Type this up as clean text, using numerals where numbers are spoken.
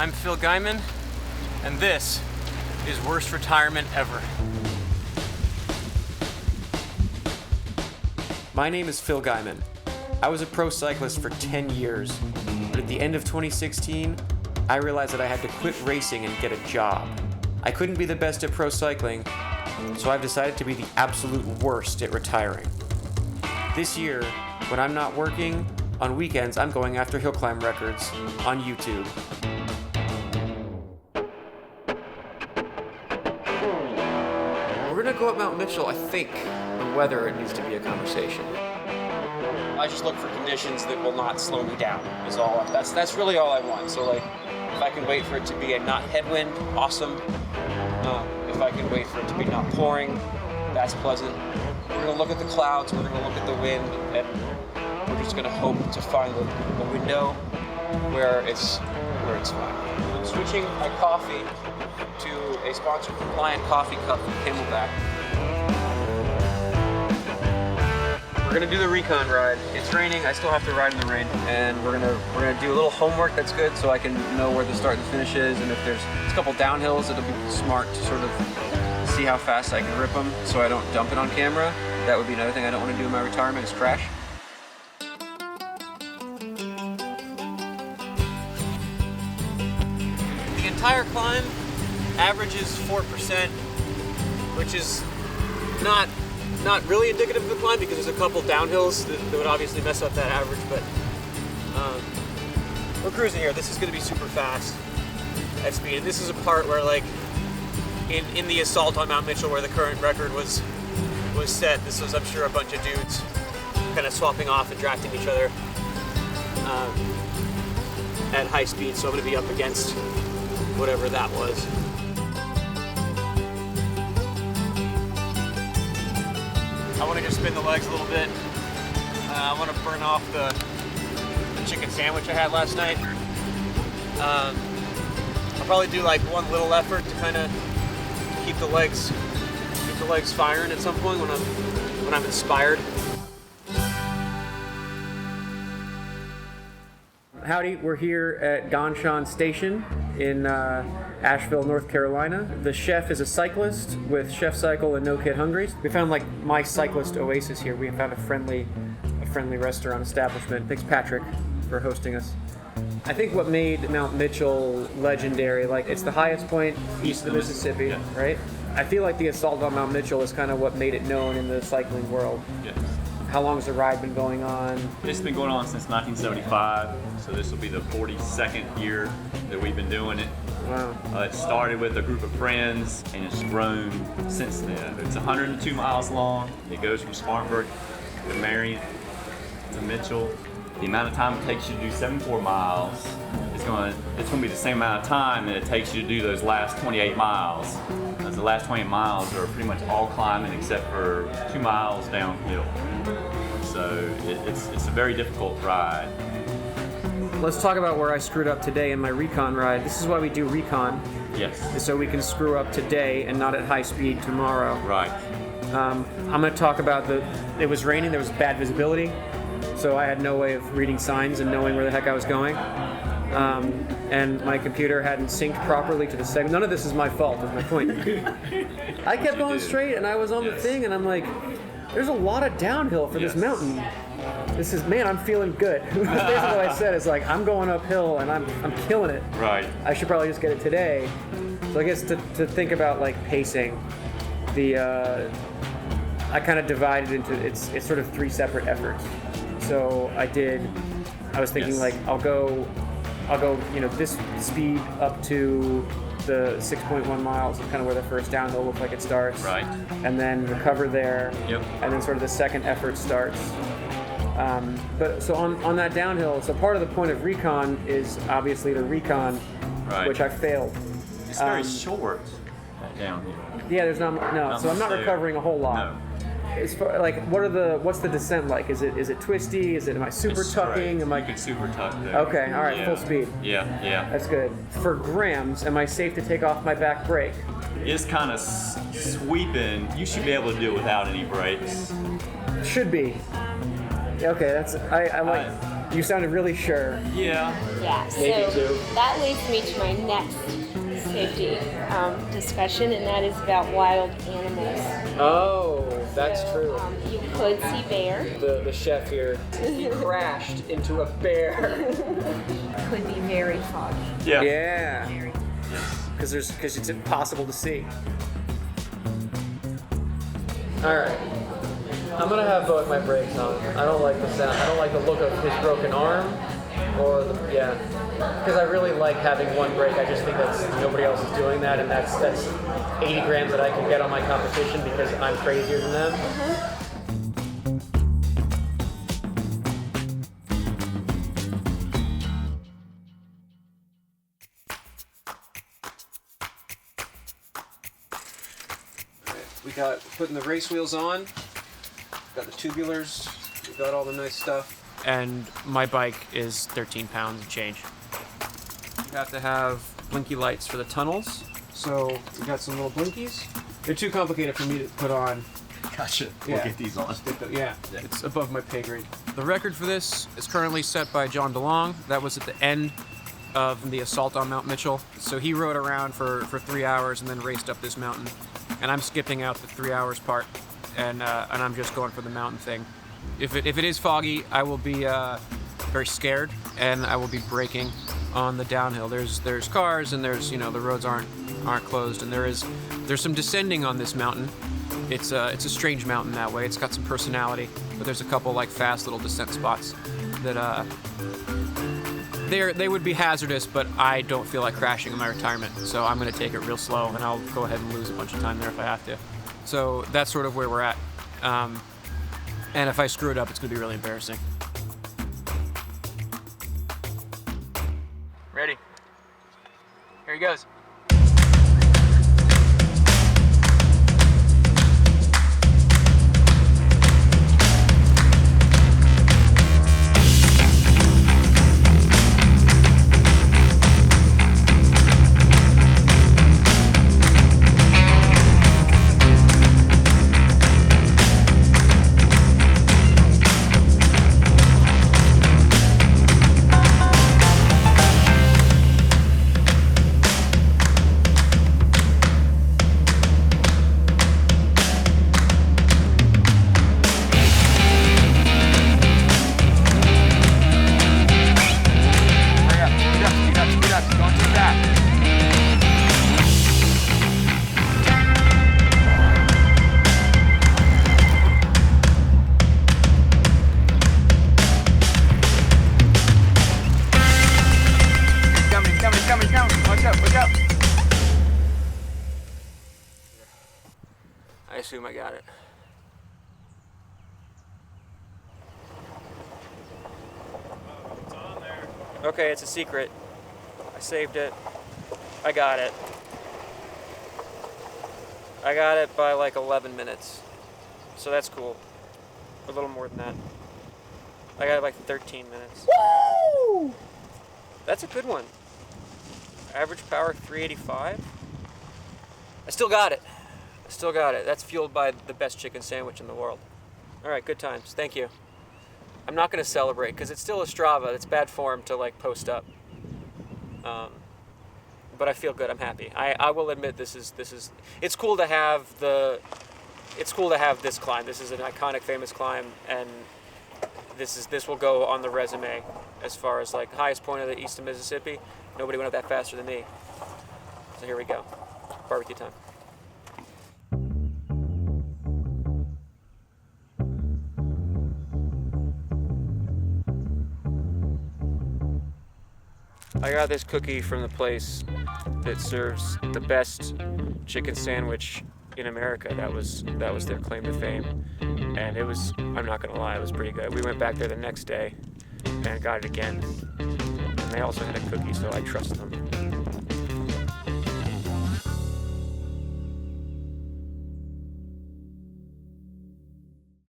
I'm Phil Gaimon, and this is Worst Retirement Ever. My name is Phil Gaimon. I was a pro cyclist for 10 years, but at the end of 2016, I realized that I had to quit racing and get a job. I couldn't be the best at pro cycling, so I've decided to be the absolute worst at retiring. This year, when I'm not working, on weekends I'm going after hill climb records on YouTube. We're gonna go up Mount Mitchell. I think the weather needs to be a conversation. I just look for conditions that will not slow me down. Is all. That's really all I want. So like, if I can wait for it to be a not headwind, awesome. If I can wait for it to be not pouring, that's pleasant. We're gonna look at the clouds. We're gonna look at the wind, and we're just gonna hope to find the window where it's fine. I'm switching my coffee to a sponsor-compliant coffee cup from Camelback. We're gonna do the recon ride. It's raining. I still have to ride in the rain, and we're gonna do a little homework that's good, so I can know where the start and finish is. And if there's a couple downhills, it'll be smart to sort of see how fast I can rip them, so I don't dump it on camera. That would be another thing I don't want to do in my retirement is crash. The entire climb averages 4%, which is not really indicative of the climb because there's a couple downhills that would obviously mess up that average, but we're cruising here. This is going to be super fast at speed. And this is a part where, like, in the assault on Mount Mitchell where the current record was set, this was, I'm sure, a bunch of dudes kind of swapping off and drafting each other at high speed, so I'm going to be up against whatever that was. I want to just spin the legs a little bit. I want to burn off the chicken sandwich I had last night. I'll probably do like one little effort to kind of keep the legs firing at some point when I'm inspired. Howdy, we're here at Gaimon Station in Asheville, North Carolina. The chef is a cyclist with Chef Cycle and No Kid Hungry. We found like my cyclist oasis here. We found a friendly restaurant establishment. Thanks, Patrick, for hosting us. I think what made Mount Mitchell legendary, like it's the highest point east of the Mississippi, yeah. Right? I feel like the assault on Mount Mitchell is kind of what made it known in the cycling world. Yes. How long has the ride been going on? It's been going on since 1975, so this will be the 42nd year that we've been doing it. Wow. It started with a group of friends, and it's grown since then. It's 102 miles long. It goes from Spartanburg to Marion to Mitchell. The amount of time it takes you to do 74 miles it's going to be the same amount of time that it takes you to do those last 28 miles. Because the last 28 miles are pretty much all climbing except for 2 miles downhill. So it's a very difficult ride. Let's talk about where I screwed up today in my recon ride. This is why we do recon. Yes. So we can screw up today and not at high speed tomorrow. Right. I'm going to talk about it was raining, there was bad visibility, so I had no way of reading signs and knowing where the heck I was going. And my computer hadn't synced properly to the segment. None of this is my fault, is my point. I kept going straight and I was on the thing and I'm like, there's a lot of downhill for this mountain. This is, man, I'm feeling good. Basically what I said is like, I'm going uphill and I'm killing it. Right. I should probably just get it today. So I guess to think about like pacing, I kind of divided into, it's sort of 3 separate efforts. So I was thinking like, I'll go, this speed up to the 6.1 miles is kind of where the first downhill looks like it starts. Right. And then recover there. Yep. And then sort of the second effort starts. But so on that downhill, so part of the point of recon is obviously the recon, right, which I failed. It's very short, that downhill. Yeah, there's no. So I'm not recovering a whole lot. No. As far, like, what's the descent like? Is it twisty? Am I super tucking? You can super tuck there. Okay, all right, full speed. Yeah. That's good. For grams, am I safe to take off my back brake? It's kind of sweeping. You should be able to do it without any brakes. Should be. Okay, that's I like. You sounded really sure. Yeah. Yeah, Maybe so two. that leads me to my next safety discussion, and that is about wild animals. Oh, that's So, true. You could see bear. The chef here, he crashed into a bear. Could be very foggy. Yeah. Yeah, Very. because it's impossible to see. All right, I'm gonna have both my brakes on. I don't like the sound. I don't like the look of his broken arm, because I really like having one brake. I just think that's nobody else is doing that, and that's 80 grams that I can get on my competition because I'm crazier than them. We got putting the race wheels on, got the tubulars, we got all the nice stuff. And my bike is 13 pounds and change. You have to have blinky lights for the tunnels, so we got some little blinkies. They're too complicated for me to put on. Gotcha. Yeah. We'll get these on. Yeah, it's above my pay grade. The record for this is currently set by John DeLong. That was at the end of the assault on Mount Mitchell. So he rode around for 3 hours and then raced up this mountain. And I'm skipping out the 3 hours part, and I'm just going for the mountain thing. If it is foggy, I will be very scared, and I will be braking on the downhill. There's cars, and there's the roads aren't closed, and there's some descending on this mountain. It's a strange mountain that way. It's got some personality, but there's a couple like fast little descent spots that they would be hazardous, but I don't feel like crashing in my retirement, so I'm going to take it real slow, and I'll go ahead and lose a bunch of time there if I have to. So that's sort of where we're at. And if I screw it up, it's going to be really embarrassing. Ready? Here he goes. I assume I got it. It's on there. Okay, it's a secret. I saved it. I got it. I got it by like 11 minutes. So that's cool. A little more than that. I got it like 13 minutes. Woo! That's a good one. Average power 385. I still got it. I still got it. That's fueled by the best chicken sandwich in the world. All right, good times. Thank you. I'm not going to celebrate because it's still a Strava. It's bad form to like post up. But I feel good. I'm happy. I will admit this is. It's cool to have It's cool to have this climb. This is an iconic, famous climb, and this will go on the resume as far as like highest point of the east of Mississippi. Nobody went up that faster than me. So here we go. Barbecue time. I got this cookie from the place that serves the best chicken sandwich in America. That was their claim to fame. And it was, I'm not gonna lie, it was pretty good. We went back there the next day and got it again. And they also had a cookie, so I trust them.